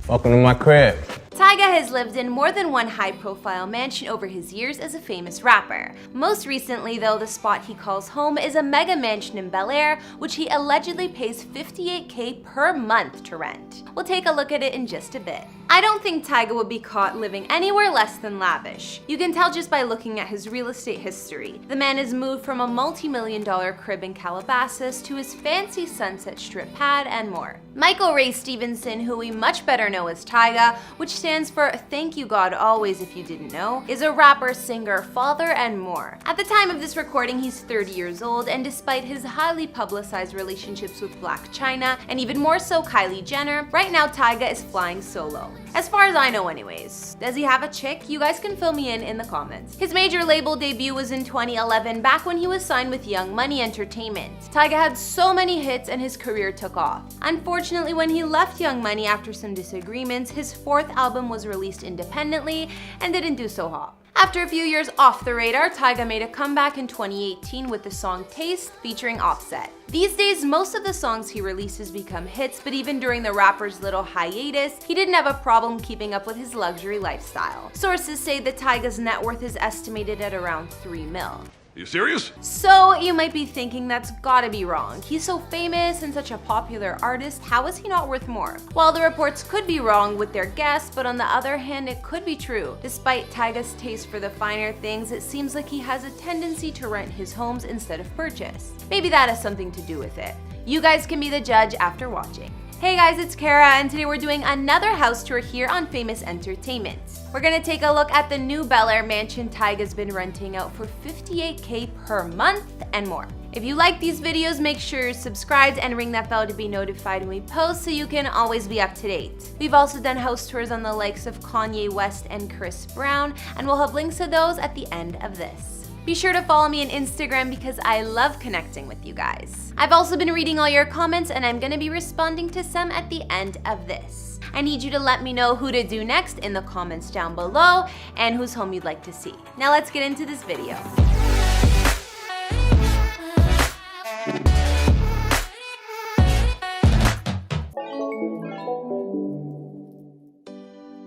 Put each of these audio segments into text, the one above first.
Welcome to my crib. Tyga has lived in more than one high-profile mansion over his years as a famous rapper. Most recently, though, the spot he calls home is a mega mansion in Bel Air, which he allegedly pays $58K per month to rent. We'll take a look at it in just a bit. I don't think Tyga would be caught living anywhere less than lavish. You can tell just by looking at his real estate history. The man has moved from a multi-million-dollar crib in Calabasas to his fancy Sunset Strip pad and more. Michael Ray Stevenson, who we much better know as Tyga, which stands for Thank You God Always if you didn't know, is a rapper, singer, father, and more. At the time of this recording, he's 30 years old, and despite his highly publicized relationships with Blac Chyna, and even more so Kylie Jenner, right now Tyga is flying solo. As far as I know anyways. Does he have a chick? You guys can fill me in the comments. His major label debut was in 2011, back when he was signed with Young Money Entertainment. Tyga had so many hits and his career took off. Unfortunately, when he left Young Money after some disagreements, his fourth album was released independently and didn't do so hot. After a few years off the radar, Tyga made a comeback in 2018 with the song Taste featuring Offset. These days, most of the songs he releases become hits, but even during the rapper's little hiatus, he didn't have a problem keeping up with his luxury lifestyle. Sources say that Tyga's net worth is estimated at around $3 million. You serious? So you might be thinking that's gotta be wrong. He's so famous and such a popular artist, how is he not worth more? Well, the reports could be wrong with their guess, but on the other hand, it could be true. Despite Tyga's taste for the finer things, it seems like he has a tendency to rent his homes instead of purchase. Maybe that has something to do with it. You guys can be the judge after watching. Hey guys, it's Kara, and today we're doing another house tour here on Famous Entertainment. We're gonna take a look at the new Bel Air mansion Tyga's been renting out for $58K per month and more. If you like these videos, make sure you're subscribed and ring that bell to be notified when we post so you can always be up to date. We've also done house tours on the likes of Kanye West and Chris Brown, and we'll have links to those at the end of this. Be sure to follow me on Instagram because I love connecting with you guys. I've also been reading all your comments and I'm gonna be responding to some at the end of this. I need you to let me know who to do next in the comments down below and whose home you'd like to see. Now let's get into this video.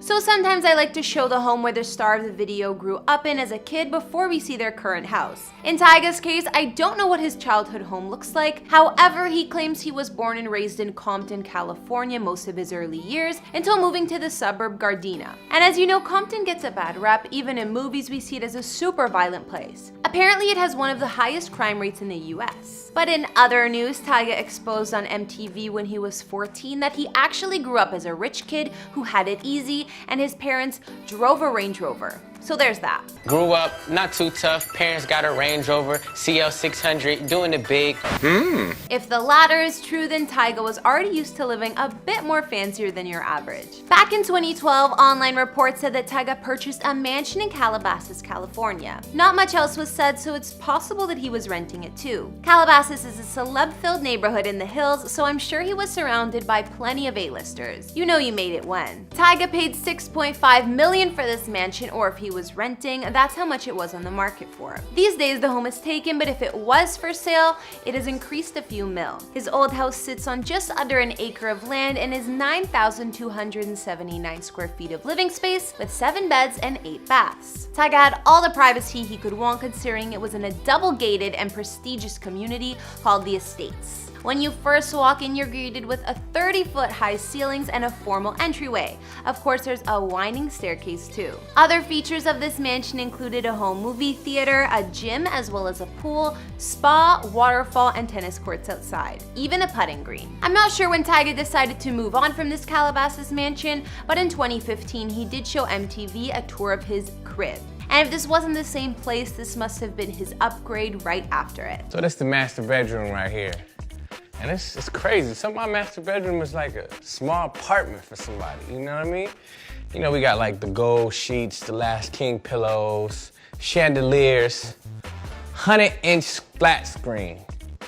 So sometimes I like to show the home where the star of the video grew up in as a kid before we see their current house. In Tyga's case, I don't know what his childhood home looks like. However, he claims he was born and raised in Compton, California most of his early years until moving to the suburb Gardena. And as you know, Compton gets a bad rep. Even in movies, we see it as a super violent place. Apparently, it has one of the highest crime rates in the US. But in other news, Tyga exposed on MTV when he was 14 that he actually grew up as a rich kid who had it easy, and his parents drove a Range Rover. So there's that. Grew up, not too tough, parents got a Range Rover, CL600, doing it big. If the latter is true, then Tyga was already used to living a bit more fancier than your average. Back in 2012, online reports said that Tyga purchased a mansion in Calabasas, California. Not much else was said, so it's possible that he was renting it too. Calabasas is a celeb-filled neighborhood in the hills, so I'm sure he was surrounded by plenty of A-listers. You know you made it when. Tyga paid $6.5 million for this mansion, or if he was renting, that's how much it was on the market for. These days the home is taken, but if it was for sale, it has increased a few mil. His old house sits on just under an acre of land and is 9,279 square feet of living space with 7 beds and 8 baths. Tyga had all the privacy he could want, considering it was in a double-gated and prestigious community called the Estates. When you first walk in, you're greeted with a 30-foot high ceilings and a formal entryway. Of course, there's a winding staircase too. Other features of this mansion included a home movie theater, a gym, as well as a pool, spa, waterfall, and tennis courts outside. Even a putting green. I'm not sure when Tyga decided to move on from this Calabasas mansion, but in 2015, he did show MTV a tour of his crib. And if this wasn't the same place, this must have been his upgrade right after it. So this is the master bedroom right here. And it's crazy. Some of my master bedroom is like a small apartment for somebody, you know what I mean? You know, we got like the gold sheets, the Last King pillows, chandeliers, 100-inch flat screen.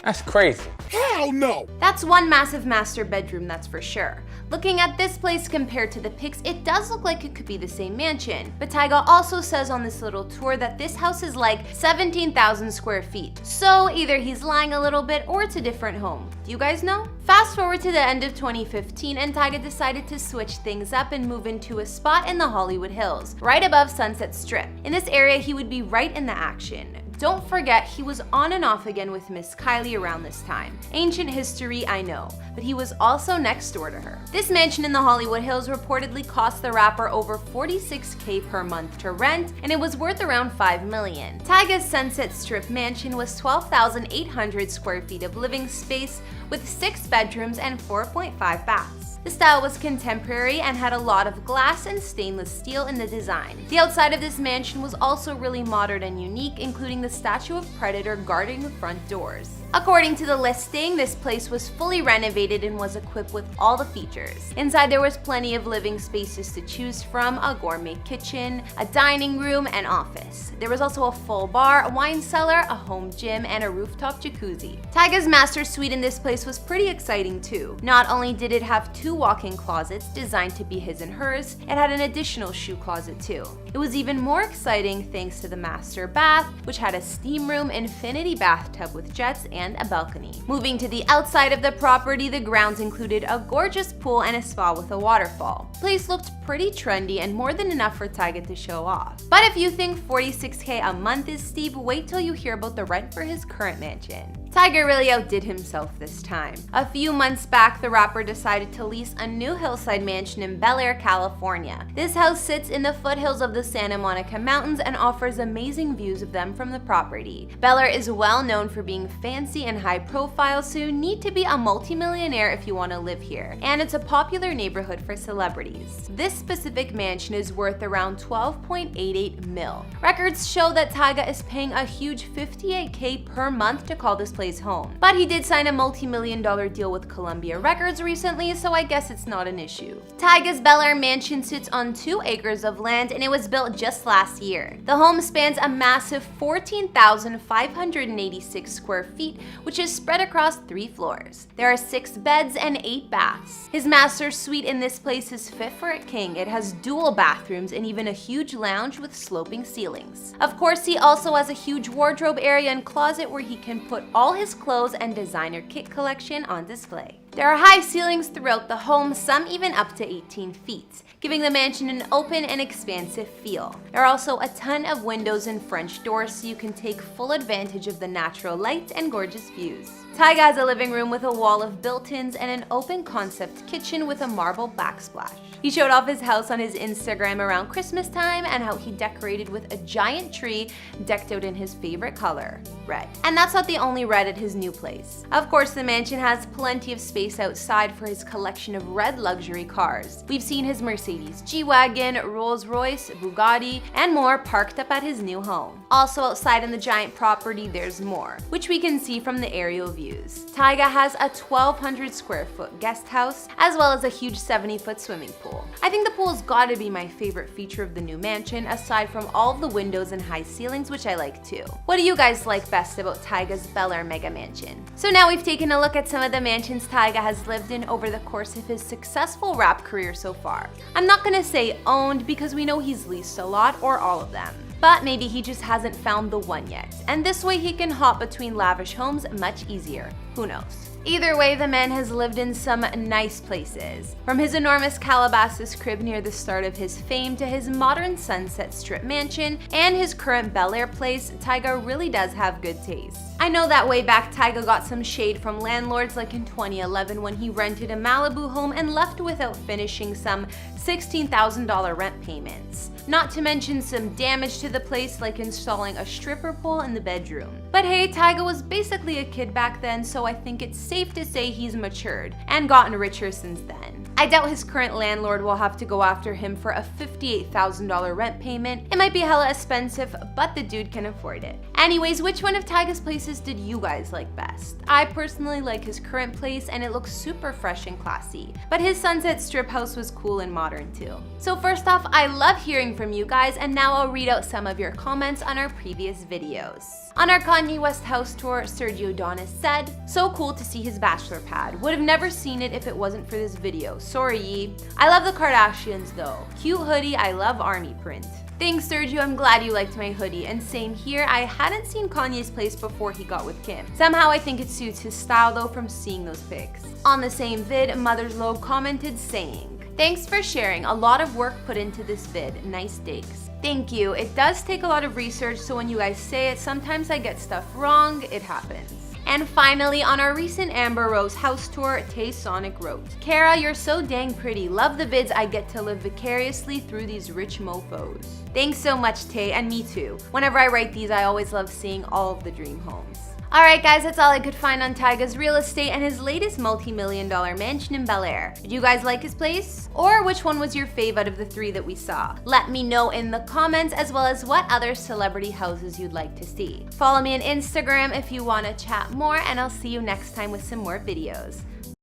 That's crazy. Yeah, hell no! That's one massive master bedroom, that's for sure. Looking at this place compared to the pics, it does look like it could be the same mansion. But Tyga also says on this little tour that this house is like 17,000 square feet. So either he's lying a little bit or it's a different home. Do you guys know? Fast forward to the end of 2015 and Tyga decided to switch things up and move into a spot in the Hollywood Hills, right above Sunset Strip. In this area, he would be right in the action. Don't forget, he was on and off again with Miss Kylie around this time. Ancient history, I know, but he was also next door to her. This mansion in the Hollywood Hills reportedly cost the rapper over $46K per month to rent, and it was worth around $5 million. Tyga's Sunset Strip mansion was 12,800 square feet of living space with 6 bedrooms and 4.5 baths. The style was contemporary and had a lot of glass and stainless steel in the design. The outside of this mansion was also really modern and unique, including the statue of Predator guarding the front doors. According to the listing, this place was fully renovated and was equipped with all the features. Inside there was plenty of living spaces to choose from, a gourmet kitchen, a dining room, and office. There was also a full bar, a wine cellar, a home gym, and a rooftop jacuzzi. Tyga's master suite in this place was pretty exciting too. Not only did it have 2 walk-in closets designed to be his and hers, it had an additional shoe closet too. It was even more exciting thanks to the master bath, which had a steam room, infinity bathtub with jets, and a balcony. Moving to the outside of the property, the grounds included a gorgeous pool and a spa with a waterfall. The place looked pretty trendy and more than enough for Tyga to show off. But if you think $46K a month is steep, wait till you hear about the rent for his current mansion. Tyga really outdid himself this time. A few months back, the rapper decided to lease a new hillside mansion in Bel Air, California. This house sits in the foothills of the Santa Monica Mountains and offers amazing views of them from the property. Bel Air is well known for being fancy and high profile, so you need to be a multimillionaire if you want to live here. And it's a popular neighborhood for celebrities. This specific mansion is worth around $12.88 mil. Records show that Tyga is paying a huge $58K per month to call this place home. But he did sign a multi-million-dollar deal with Columbia Records recently, so I guess it's not an issue. Tyga's Bel Air mansion sits on 2 acres of land and it was built just last year. The home spans a massive 14,586 square feet, which is spread across 3 floors. There are 6 beds and 8 baths. His master suite in this place is fit for a king. It has dual bathrooms and even a huge lounge with sloping ceilings. Of course, he also has a huge wardrobe area and closet where he can put all his clothes and designer kit collection on display. There are high ceilings throughout the home, some even up to 18 feet, giving the mansion an open and expansive feel. There are also a ton of windows and French doors so you can take full advantage of the natural light and gorgeous views. Tyga has a living room with a wall of built-ins and an open concept kitchen with a marble backsplash. He showed off his house on his Instagram around Christmas time and how he decorated with a giant tree decked out in his favorite color, red. And that's not the only red at his new place. Of course, the mansion has plenty of space outside for his collection of red luxury cars. We've seen his Mercedes G-Wagon, Rolls-Royce, Bugatti, and more parked up at his new home. Also outside in the giant property, there's more, which we can see from the aerial views. Tyga has a 1,200 square foot guest house, as well as a huge 70-foot swimming pool. I think the pool's gotta be my favorite feature of the new mansion, aside from all of the windows and high ceilings, which I like too. What do you guys like best about Tyga's Bel Air mega mansion? So now we've taken a look at some of the mansions Tyga has lived in over the course of his successful rap career so far. I'm not gonna say owned because we know he's leased a lot or all of them. But maybe he just hasn't found the one yet, and this way he can hop between lavish homes much easier. Who knows? Either way, the man has lived in some nice places. From his enormous Calabasas crib near the start of his fame to his modern Sunset Strip mansion and his current Bel Air place, Tyga really does have good taste. I know that way back Tyga got some shade from landlords like in 2011 when he rented a Malibu home and left without finishing some $16,000 rent payments. Not to mention some damage to the place like installing a stripper pole in the bedroom. But hey, Tyga was basically a kid back then, so I think it's safe to say he's matured and gotten richer since then. I doubt his current landlord will have to go after him for a $58,000 rent payment. It might be hella expensive, but the dude can afford it. Anyways, which one of Tyga's places did you guys like best? I personally like his current place and it looks super fresh and classy, but his Sunset Strip house was cool and modern too. So first off, I love hearing from you guys, and now I'll read out some of your comments on our previous videos. On our Kanye West house tour, Sergio Donis said, "So cool to see his bachelor pad. Would have never seen it if it wasn't for this video. Sorry. I love the Kardashians though. Cute hoodie, I love army print." Thanks, Sergio, I'm glad you liked my hoodie, and same here. I hadn't seen Kanye's place before he got with Kim. Somehow I think it suits his style though from seeing those pics. On the same vid, Mother's Lobe commented saying, "Thanks for sharing, a lot of work put into this vid, nice digs." Thank you, it does take a lot of research, so when you guys say it, sometimes I get stuff wrong, it happens. And finally, on our recent Amber Rose house tour, Tay Sonic wrote, "Kara, you're so dang pretty. Love the vids I get to live vicariously through these rich mofos." Thanks so much, Tay, and me too. Whenever I write these, I always love seeing all of the dream homes. Alright guys, that's all I could find on Tyga's real estate and his latest multi-million-dollar mansion in Bel Air. Did you guys like his place? Or which one was your fave out of the 3 that we saw? Let me know in the comments, as well as what other celebrity houses you'd like to see. Follow me on Instagram if you want to chat more, and I'll see you next time with some more videos.